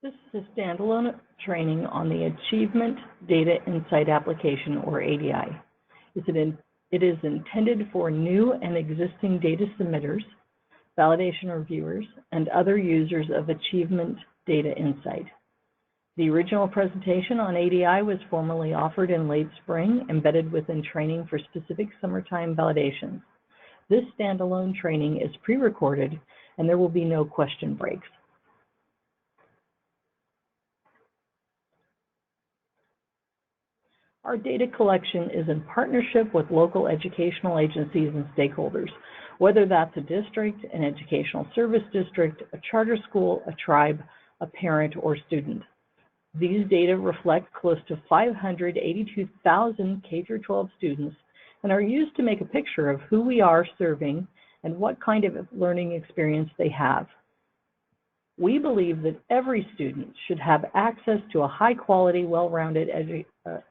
This is a standalone training on the Achievement Data Insight Application, or ADI. It is intended for new and existing data submitters, validation reviewers, and other users of Achievement Data Insight. The original presentation on ADI was formally offered in late spring, embedded within training for specific summertime validations. This standalone training is pre-recorded, and there will be no question breaks. Our data collection is in partnership with local educational agencies and stakeholders, whether that's a district, an educational service district, a charter school, a tribe, a parent, or student. These data reflect close to 582,000 K-12 students and are used to make a picture of who we are serving and what kind of learning experience they have. We believe that every student should have access to a high-quality, well-rounded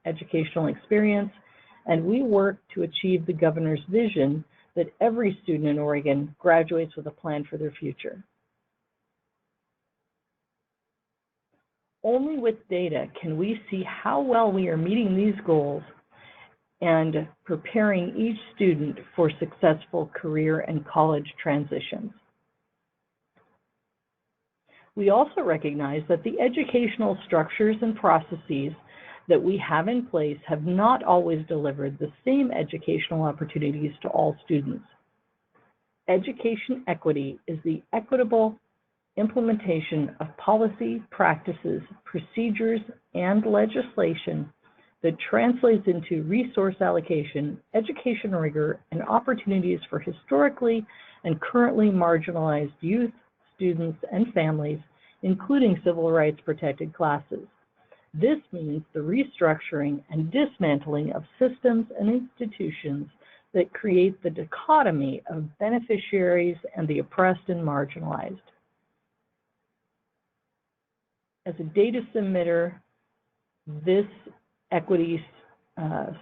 educational experience, and we work to achieve the governor's vision that every student in Oregon graduates with a plan for their future. Only with data can we see how well we are meeting these goals and preparing each student for successful career and college transitions. We also recognize that the educational structures and processes that we have in place have not always delivered the same educational opportunities to all students. Education equity is the equitable implementation of policy, practices, procedures, and legislation that translates into resource allocation, education rigor, and opportunities for historically and currently marginalized youth, students, and families, including civil rights protected classes. This means the restructuring and dismantling of systems and institutions that create the dichotomy of beneficiaries and the oppressed and marginalized. As a data submitter, this equity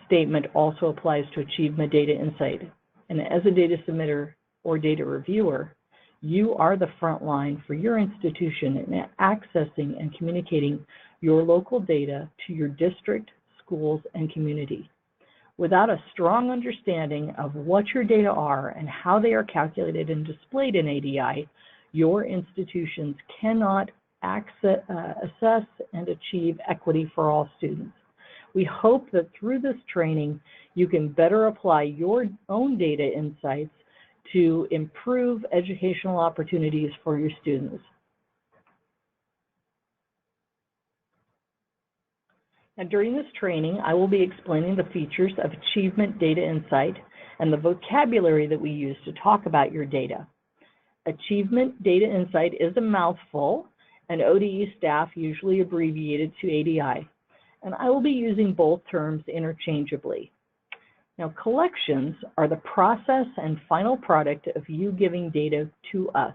statement also applies to Achievement Data Insight. And as a data submitter or data reviewer, you are the front line for your institution in accessing and communicating your local data to your district, schools, and community. Without a strong understanding of what your data are and how they are calculated and displayed in ADI, your institutions cannot assess and achieve equity for all students. We hope that through this training, you can better apply your own data insights to improve educational opportunities for your students. Now, during this training, I will be explaining the features of Achievement Data Insight and the vocabulary that we use to talk about your data. Achievement Data Insight is a mouthful, and ODE staff usually abbreviate it to ADI, and I will be using both terms interchangeably. Now, collections are the process and final product of you giving data to us.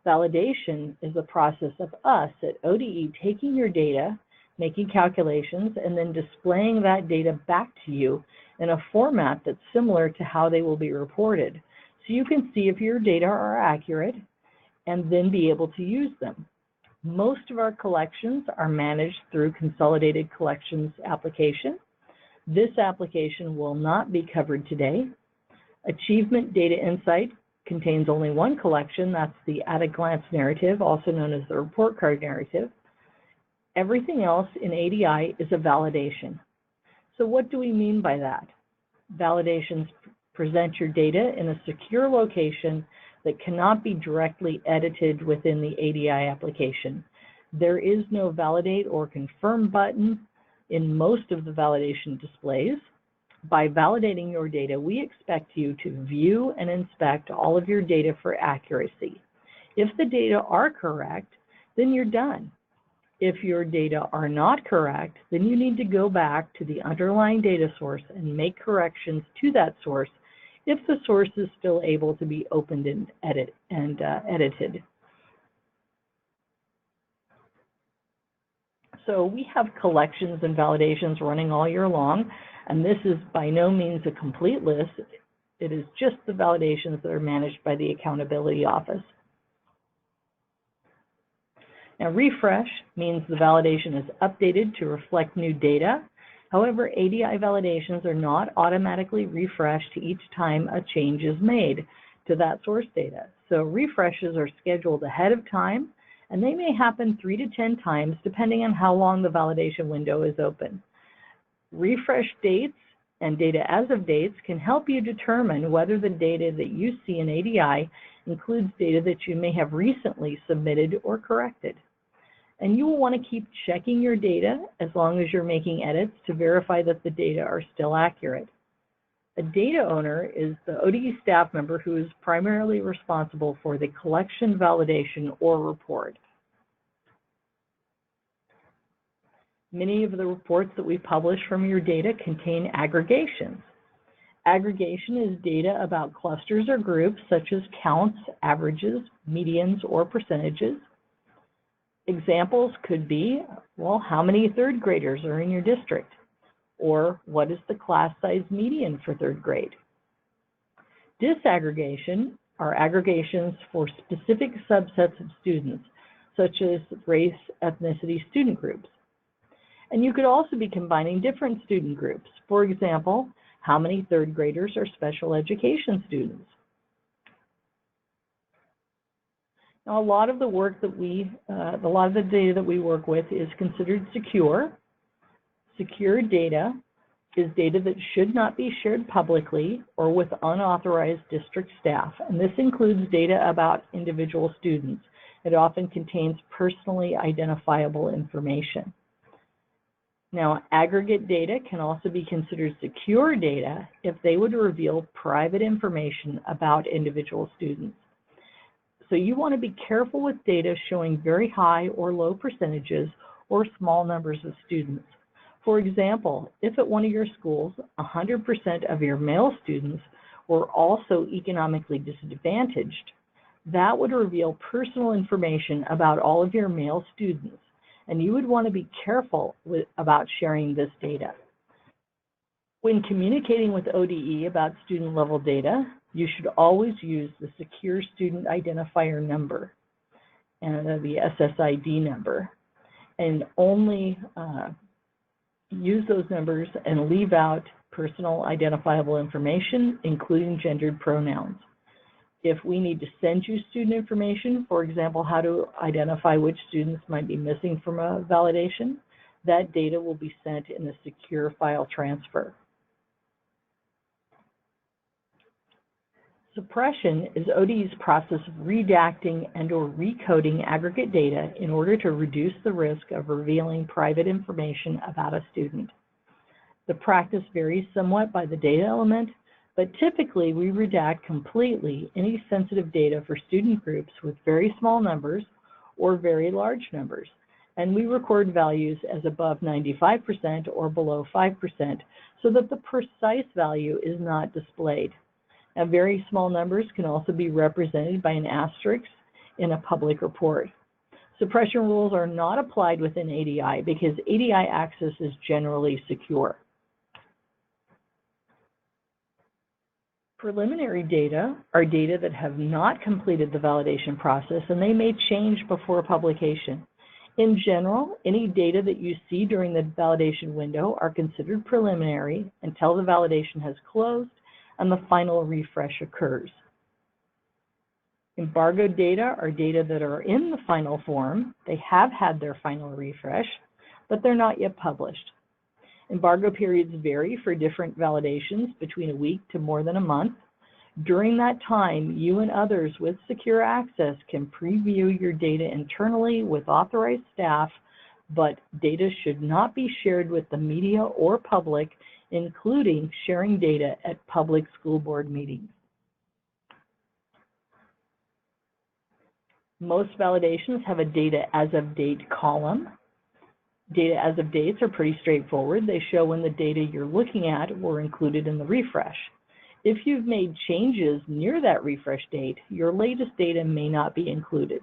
Validation is the process of us at ODE taking your data, making calculations, and then displaying that data back to you in a format that's similar to how they will be reported, so you can see if your data are accurate and then be able to use them. Most of our collections are managed through Consolidated Collections application. This application will not be covered today. Achievement Data Insight contains only one collection, that's the at-a-glance narrative, also known as the report card narrative. Everything else in ADI is a validation. So what do we mean by that? Validations present your data in a secure location that cannot be directly edited within the ADI application. There is no validate or confirm button in most of the validation displays. By validating your data, we expect you to view and inspect all of your data for accuracy. If the data are correct, then you're done. If your data are not correct, then you need to go back to the underlying data source and make corrections to that source if the source is still able to be opened and edited. So we have collections and validations running all year long, and this is by no means a complete list. It is just the validations that are managed by the Accountability Office. Now, refresh means the validation is updated to reflect new data. However, ADI validations are not automatically refreshed each time a change is made to that source data. So refreshes are scheduled ahead of time, and they may happen 3 to 10 times depending on how long the validation window is open. Refresh dates and data as of dates can help you determine whether the data that you see in ADI includes data that you may have recently submitted or corrected. And you will want to keep checking your data as long as you're making edits to verify that the data are still accurate. A data owner is the ODE staff member who is primarily responsible for the collection, validation, or report. Many of the reports that we publish from your data contain aggregations. Aggregation is data about clusters or groups such as counts, averages, medians, or percentages. Examples could be, well, how many third graders are in your district? Or what is the class size median for third grade? Disaggregation are aggregations for specific subsets of students, such as race, ethnicity student groups. And you could also be combining different student groups. For example, how many third graders are special education students? Now, a lot of the work that a lot of the data that we work with is considered secure. Secure data is data that should not be shared publicly or with unauthorized district staff. And this includes data about individual students. It often contains personally identifiable information. Now, aggregate data can also be considered secure data if they would reveal private information about individual students. So you want to be careful with data showing very high or low percentages or small numbers of students. For example, if at one of your schools, 100% of your male students were also economically disadvantaged, that would reveal personal information about all of your male students, and you would want to be careful about sharing this data. When communicating with ODE about student level data, you should always use the Secure Student Identifier number, and the SSID number, and only use those numbers and leave out personal identifiable information, including gendered pronouns. If we need to send you student information, for example, how to identify which students might be missing from a validation, that data will be sent in a secure file transfer. Suppression is ODE's process of redacting and/or recoding aggregate data in order to reduce the risk of revealing private information about a student. The practice varies somewhat by the data element, but typically we redact completely any sensitive data for student groups with very small numbers or very large numbers, and we record values as above 95% or below 5% so that the precise value is not displayed. Now, very small numbers can also be represented by an asterisk in a public report. Suppression rules are not applied within ADI because ADI access is generally secure. Preliminary data are data that have not completed the validation process, and they may change before publication. In general, any data that you see during the validation window are considered preliminary until the validation has closed and the final refresh occurs. Embargoed data are data that are in the final form. They have had their final refresh, but they're not yet published. Embargo periods vary for different validations between a week to more than a month. During that time, you and others with secure access can preview your data internally with authorized staff, but data should not be shared with the media or public, including sharing data at public school board meetings. Most validations have a data as of date column. Data as of dates are pretty straightforward. They show when the data you're looking at were included in the refresh. If you've made changes near that refresh date, your latest data may not be included.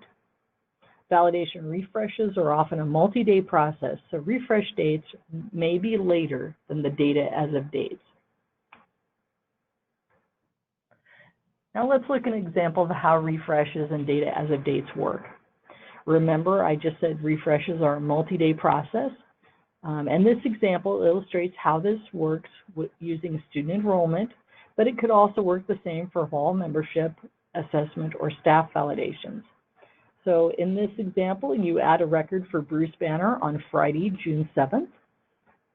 Validation refreshes are often a multi-day process, so refresh dates may be later than the data as of dates. Now let's look at an example of how refreshes and data as of dates work. Remember, I just said refreshes are a multi-day process. And this example illustrates how this works using student enrollment, but it could also work the same for all membership, assessment, or staff validations. So in this example, you add a record for Bruce Banner on Friday, June 7th.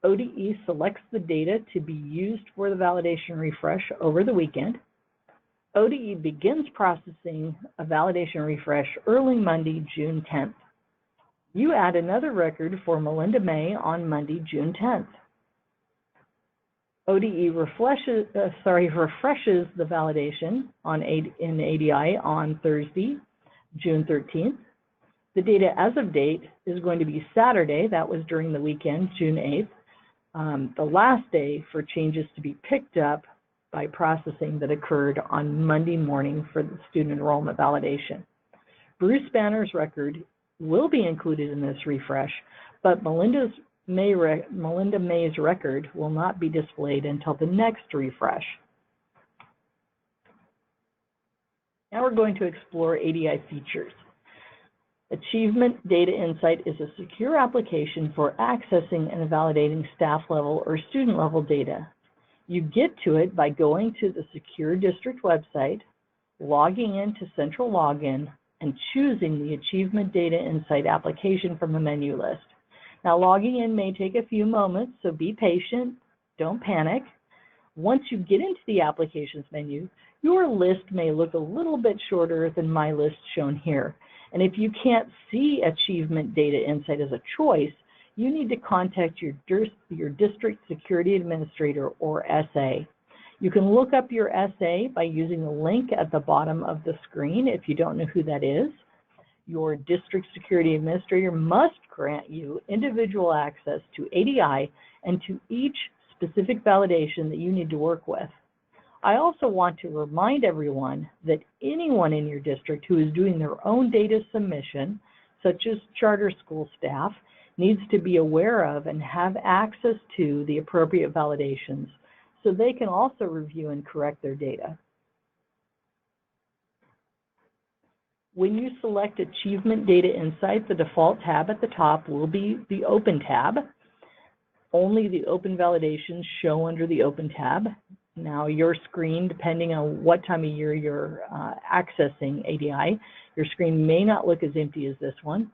ODE selects the data to be used for the validation refresh over the weekend. ODE begins processing a validation refresh early Monday, June 10th. You add another record for Melinda May on Monday, June 10th. ODE refreshes the validation in ADI on Thursday, June 13th. The data as of date is going to be Saturday, that was during the weekend, June 8th, the last day for changes to be picked up by processing that occurred on Monday morning for the student enrollment validation. Bruce Banner's record will be included in this refresh, but Melinda May's record will not be displayed until the next refresh. Now we're going to explore ADI features. Achievement Data Insight is a secure application for accessing and validating staff level or student level data. You get to it by going to the Secure District website, logging into Central Login, and choosing the Achievement Data Insight application from the menu list. Now, logging in may take a few moments, so be patient, don't panic. Once you get into the applications menu, your list may look a little bit shorter than my list shown here. And if you can't see Achievement Data Insight as a choice, you need to contact your District Security Administrator, or SA. You can look up your SA by using the link at the bottom of the screen if you don't know who that is. Your District Security Administrator must grant you individual access to ADI and to each specific validation that you need to work with. I also want to remind everyone that anyone in your district who is doing their own data submission, such as charter school staff, needs to be aware of and have access to the appropriate validations so they can also review and correct their data. When you select Achievement Data Insight, the default tab at the top will be the Open tab. Only the open validations show under the Open tab. Now, your screen, depending on what time of year you're accessing ADI, your screen may not look as empty as this one,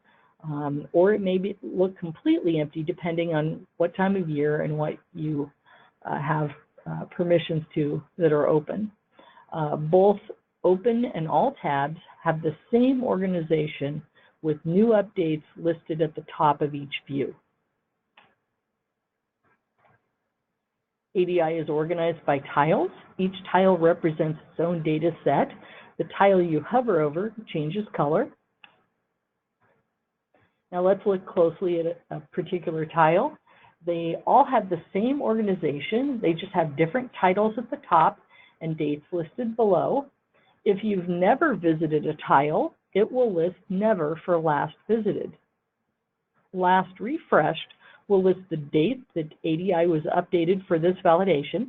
or it may look completely empty depending on what time of year and what you have permissions to that are open. Both Open and All tabs have the same organization with new updates listed at the top of each view. ADI is organized by tiles. Each tile represents its own data set. The tile you hover over changes color. Now let's look closely at a particular tile. They all have the same organization. They just have different titles at the top and dates listed below. If you've never visited a tile, it will list never for last visited. Last refreshed will list the date that ADI was updated for this validation.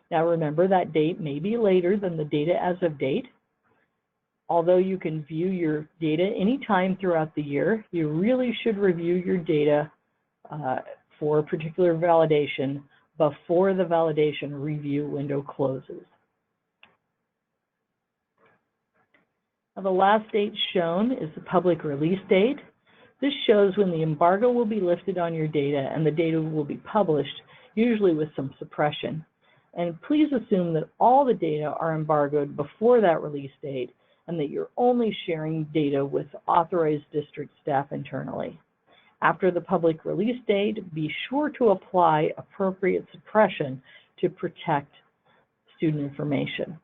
Now remember, that date may be later than the data as of date. Although you can view your data anytime throughout the year, you really should review your data for a particular validation before the validation review window closes. Now, the last date shown is the public release date. This shows when the embargo will be lifted on your data and the data will be published, usually with some suppression. And please assume that all the data are embargoed before that release date and that you're only sharing data with authorized district staff internally. After the public release date, be sure to apply appropriate suppression to protect student information.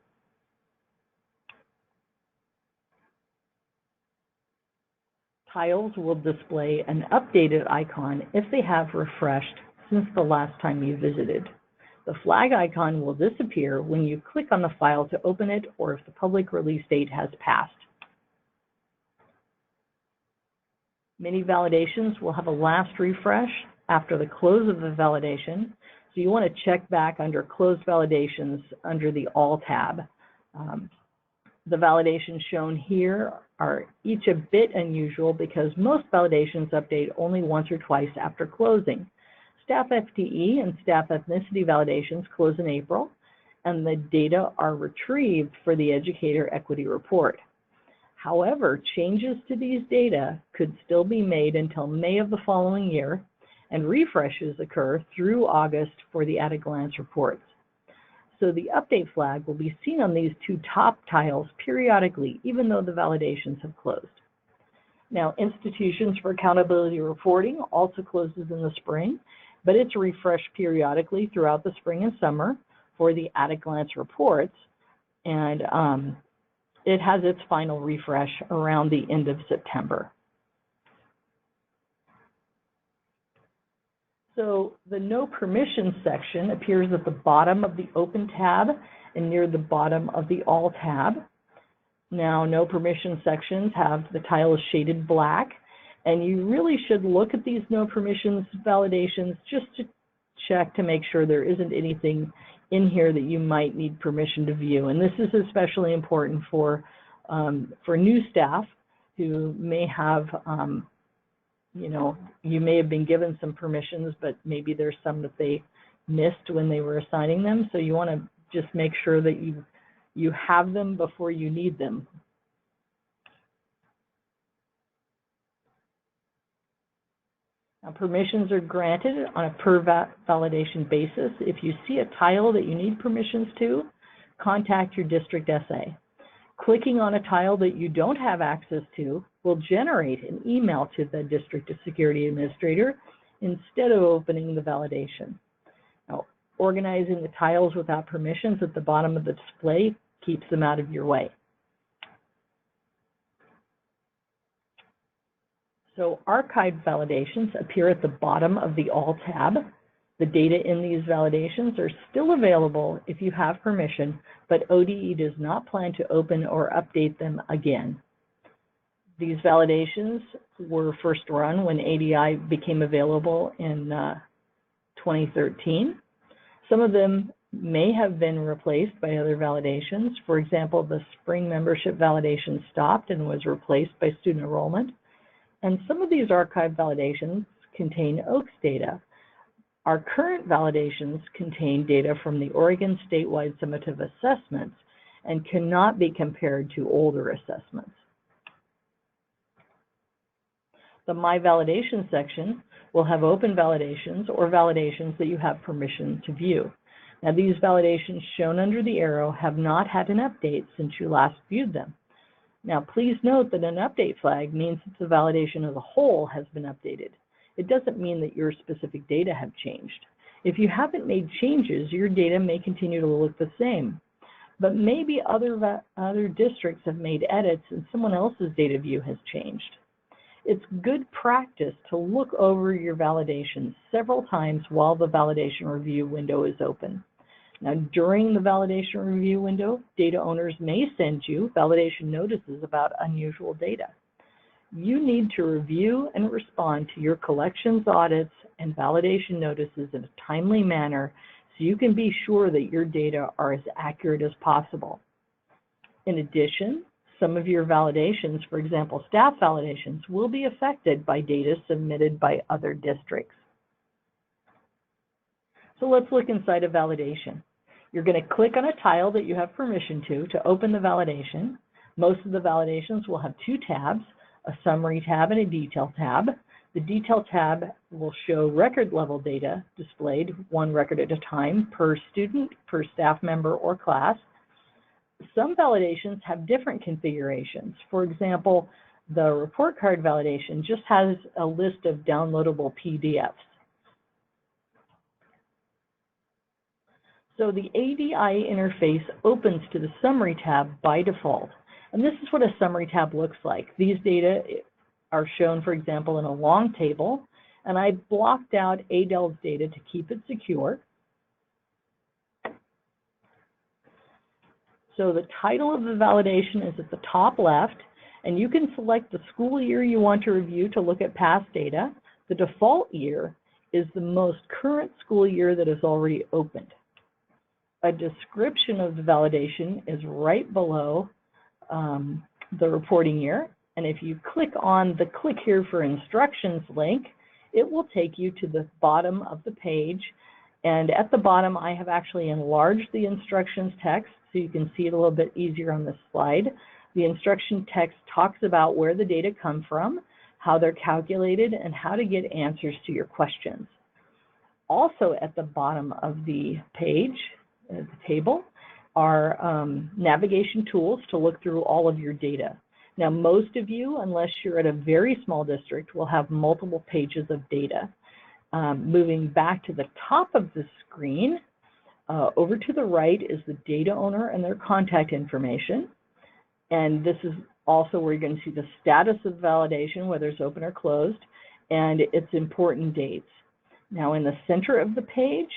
Tiles will display an updated icon if they have refreshed since the last time you visited. The flag icon will disappear when you click on the file to open it or if the public release date has passed. Many validations will have a last refresh after the close of the validation, so you want to check back under Closed Validations under the All tab. The validations shown here are each a bit unusual because most validations update only once or twice after closing. Staff FTE and staff ethnicity validations close in April, and the data are retrieved for the educator equity report. However, changes to these data could still be made until May of the following year, and refreshes occur through August for the at-a-glance reports. So the update flag will be seen on these two top tiles periodically, even though the validations have closed. Now, Institutions for Accountability Reporting also closes in the spring, but it's refreshed periodically throughout the spring and summer for the at-a-glance reports, and it has its final refresh around the end of September. So the No Permissions section appears at the bottom of the Open tab and near the bottom of the All tab. Now, No Permissions sections have the tiles shaded black, and you really should look at these No Permissions validations just to check to make sure there isn't anything in here that you might need permission to view. And this is especially important for new staff who may have you may have been given some permissions, but maybe there's some that they missed when they were assigning them. So you want to just make sure that you have them before you need them. Now, permissions are granted on a per validation basis. If you see a tile that you need permissions to, contact your district SA. Clicking on a tile that you don't have access to will generate an email to the district security administrator instead of opening the validation. Now, organizing the tiles without permissions at the bottom of the display keeps them out of your way. So archived validations appear at the bottom of the All tab. The data in these validations are still available if you have permission, but ODE does not plan to open or update them again. These validations were first run when ADI became available in 2013. Some of them may have been replaced by other validations. For example, the spring membership validation stopped and was replaced by student enrollment. And some of these archive validations contain OAKS data. Our current validations contain data from the Oregon statewide summative assessments and cannot be compared to older assessments. The My Validation section will have open validations or validations that you have permission to view. Now, these validations shown under the arrow have not had an update since you last viewed them. Now, please note that an update flag means that the validation as a whole has been updated. It doesn't mean that your specific data have changed. If you haven't made changes, your data may continue to look the same. But maybe other districts have made edits and someone else's data view has changed. It's good practice to look over your validations several times while the validation review window is open. Now, during the validation review window, data owners may send you validation notices about unusual data. You need to review and respond to your collections audits and validation notices in a timely manner so you can be sure that your data are as accurate as possible. In addition, some of your validations, for example, staff validations, will be affected by data submitted by other districts. So let's look inside a validation. You're going to click on a tile that you have permission to open the validation. Most of the validations will have two tabs, a summary tab and a detail tab. The detail tab will show record level data displayed, one record at a time, per student, per staff member, or class. Some validations have different configurations. For example, the report card validation just has a list of downloadable PDFs. So the ADI interface opens to the Summary tab by default. And this is what a Summary tab looks like. These data are shown, for example, in a long table, and I blocked out ADEL's data to keep it secure. So the title of the validation is at the top left, and you can select the school year you want to review to look at past data. The default year is the most current school year that is already opened. A description of the validation is right below the reporting year. And if you click on the Click Here for Instructions link, it will take you to the bottom of the page. And at the bottom, I have actually enlarged the instructions text so you can see it a little bit easier on this slide. The instruction text talks about where the data come from, how they're calculated, and how to get answers to your questions. Also at the bottom of the page, the table, are navigation tools to look through all of your data. Now, most of you, unless you're at a very small district, will have multiple pages of data. Moving back to the top of the screen, over to the right is the data owner and their contact information. And this is also where you're going to see the status of validation, whether it's open or closed, and its important dates. Now, in the center of the page,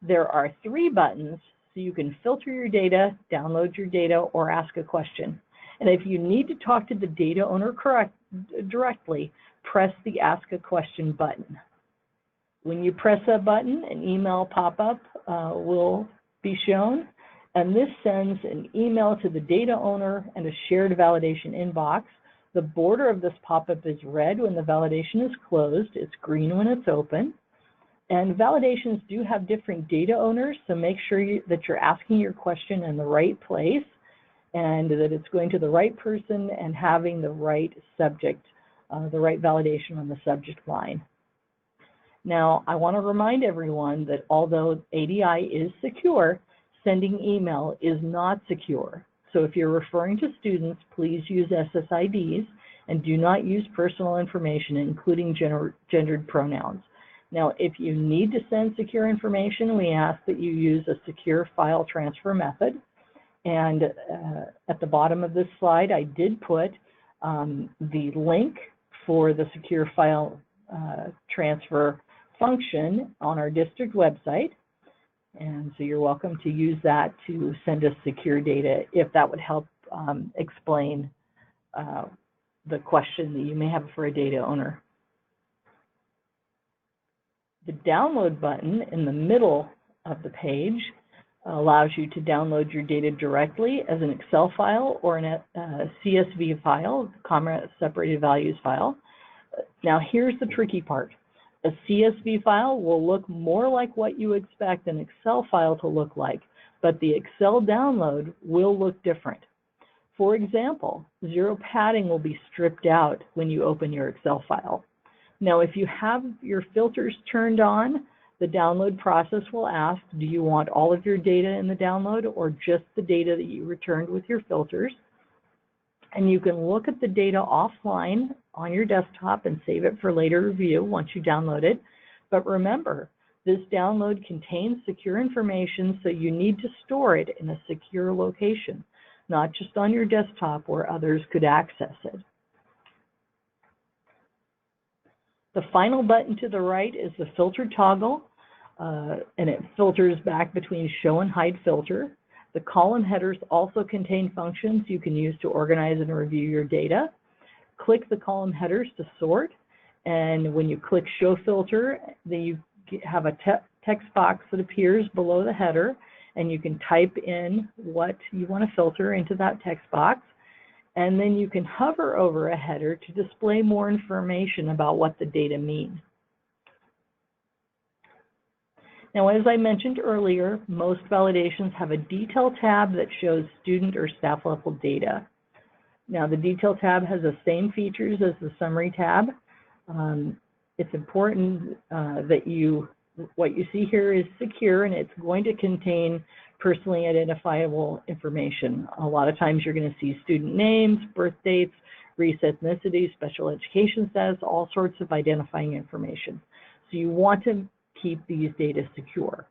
there are 3 buttons so you can filter your data, download your data, or ask a question. And if you need to talk to the data owner directly, press the Ask a Question button. When you press that button, an email pop-up will be shown, and this sends an email to the data owner and a shared validation inbox. The border of this pop-up is red when the validation is closed. It's green when it's open. And validations do have different data owners, so make sure that you're asking your question in the right place and that it's going to the right person and having the right subject, the right validation on the subject line. Now, I want to remind everyone that although ADI is secure, sending email is not secure. So if you're referring to students, please use SSIDs and do not use personal information, including gendered pronouns. Now, if you need to send secure information, we ask that you use a secure file transfer method. And at the bottom of this slide, I did put the link for the secure file transfer function on our district website. And so you're welcome to use that to send us secure data if that would help explain the question that you may have for a data owner. The download button in the middle of the page allows you to download your data directly as an Excel file or a CSV file, comma separated values file. Now here's the tricky part. A CSV file will look more like what you expect an Excel file to look like, but the Excel download will look different. For example, zero padding will be stripped out when you open your Excel file. Now, if you have your filters turned on, the download process will ask, do you want all of your data in the download or just the data that you returned with your filters? And you can look at the data offline on your desktop and save it for later review once you download it. But remember, this download contains secure information, so you need to store it in a secure location, not just on your desktop where others could access it. The final button to the right is the filter toggle, and it filters back between show and hide filter. The column headers also contain functions you can use to organize and review your data. Click the column headers to sort, and when you click show filter, then you have a text box that appears below the header, and you can type in what you want to filter into that text box. And then you can hover over a header to display more information about what the data mean. Now, as I mentioned earlier, most validations have a detail tab that shows student or staff level data. Now, the detail tab has the same features as the summary tab. It's important that what you see here is secure, and it's going to contain personally identifiable information. A lot of times you're going to see student names, birth dates, race, ethnicity, special education status, all sorts of identifying information. So you want to keep these data secure.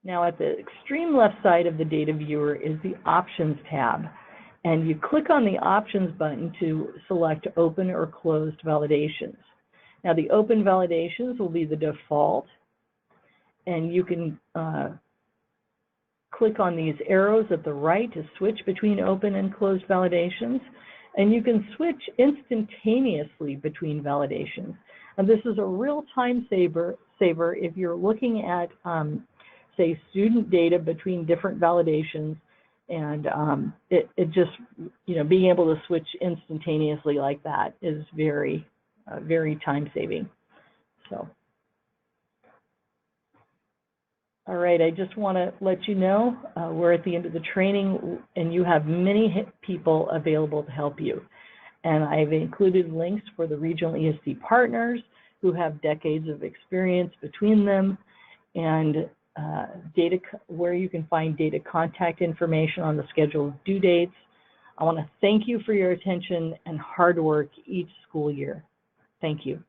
Now at the extreme left side of the data viewer is the Options tab. And you click on the Options button to select open or closed validations. Now the open validations will be the default. And you can click on these arrows at the right to switch between open and closed validations. And you can switch instantaneously between validations. And this is a real time saver if you're looking at say, student data between different validations, and it just, being able to switch instantaneously like that is very, very time-saving. So. All right, I just want to let you know we're at the end of the training, and you have many people available to help you. And I've included links for the regional ESD partners who have decades of experience between them, and data, where you can find data contact information on the scheduled due dates. I want to thank you for your attention and hard work each school year. Thank you.